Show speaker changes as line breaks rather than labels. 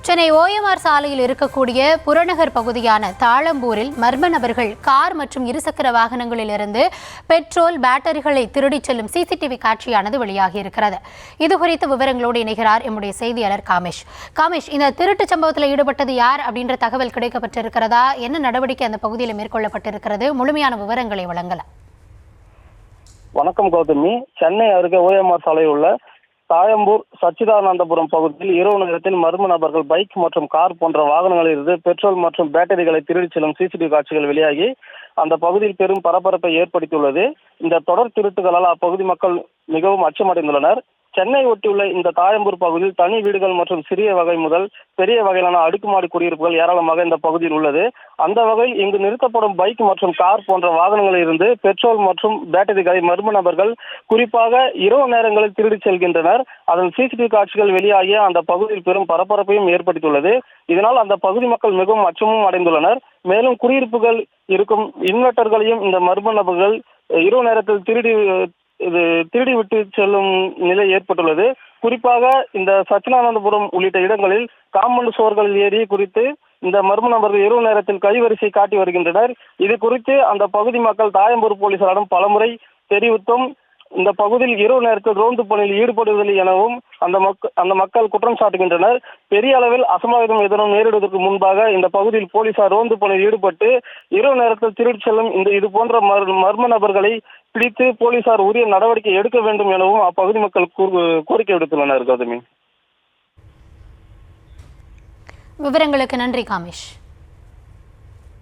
Chennai OMR சாலையில் இருக்கக்கூடிய புறநகர் பகுதியான தாழம்பூரில் மர்ம நபர்கள் கார் மற்றும் இருசக்கர வாகனங்களிலிருந்து பெட்ரோல் பேட்டரிகளை திருடிச் செல்லும் சிசிடிவி காட்சியானது வெளியாகியிருக்கிறது. இதுகுறித்த விவரங்களோடு இணைகிறார் எம்முடைய செய்தியாளர் காமேஷ். இந்த திருட்டு சம்பவத்தில் ஈடுபட்டது யார் அப்படின்ற தகவல் கிடைக்கப்பட்டிருக்கிறதா? என்ன நடவடிக்கை அந்த பகுதியில் மேற்கொள்ளப்பட்டிருக்கிறது? முழுமையான விவரங்களை வழங்கலாம்.
வணக்கம் கௌதமி. சென்னை அருகே ஓஎம்ஆர் சாலையில் உள்ள தாழம்பூர் சச்சிதானந்தபுரம் பகுதியில் இரவு நேரத்தில் மர்ம நபர்கள் பைக் மற்றும் கார் போன்ற வாகனங்களில் இருந்து பெட்ரோல் மற்றும் பேட்டரிகளை திருடிச் செல்லும் சிசிடிவி காட்சிகள் வெளியாகி அந்த பகுதியில் பெரும் பரபரப்பை ஏற்படுத்தியுள்ளது. இந்த தொடர் திருட்டுகளால் அப்பகுதி மக்கள் மிகவும் அச்சமடைந்துள்ளனர். சென்னை ஒட்டியுள்ள இந்த தாழம்பூர் பகுதியில் தனி வீடுகள் மற்றும் சிறிய வகை முதல் பெரிய வகையிலான அடுக்குமாடி குடியிருப்புகள் ஏராளமாக இந்த பகுதியில் உள்ளது. அந்த வகையில் இங்கு நிறுத்தப்படும் பைக் மற்றும் கார் போன்ற வாகனங்களில் இருந்து பெட்ரோல் மற்றும் பேட்டரிகளை மர்ம நபர்கள் குறிப்பாக இரவு நேரங்களில் திருடிச் செல்கின்றனர். அதன் சிசிடிவி காட்சிகள் வெளியாகி அந்த பகுதியில் பெரும் பரபரப்பையும் ஏற்படுத்தியுள்ளது. இதனால் அந்த பகுதி மக்கள் மிகவும் அச்சமும் அடைந்துள்ளனர். மேலும் குடியிருப்புகள் இருக்கும் இன்வெர்ட்டர்களையும் இந்த மர்ம நபர்கள் இரவு நேரத்தில் திருடிவிட்டு செல்லும் நிலை ஏற்பட்டுள்ளது. குறிப்பாக இந்த சச்சிதானந்தபுரம் உள்ளிட்ட இடங்களில் காம்பவுண்ட் சுவர்களில் ஏறி குறித்து இந்த மர்ம நபர்கள் இரவு நேரத்தில் கைவரிசை காட்டி வருகின்றனர். இது குறித்து அந்த பகுதி மக்கள் தாழம்பூர் போலீசாரிடம் பலமுறை தெரிவித்தும் இந்த பகுதியில் இரவு நேரத்தில் ரோந்து பணியில் ஈடுபடுவதில்லை எனவும் அந்த மக்கள் குற்றம் சாட்டுகின்றனர். பெரிய அளவில் அசம்பாவிதம் எதனும் நேரிடுவதற்கு முன்பாக இந்த பகுதியில் போலீசார் ரோந்து பணியில் ஈடுபட்டு இரவு நேரத்தில் திருடி செல்லும் இது போன்ற மர்ம நபர்களை பிடித்து போலீசார் உரிய நடவடிக்கை எடுக்க வேண்டும் எனவும் அப்பகுதி மக்கள் கோரிக்கை விடுத்துள்ளனர். கௌதமி,
விவரங்களுக்கு நன்றி காமேஷ்.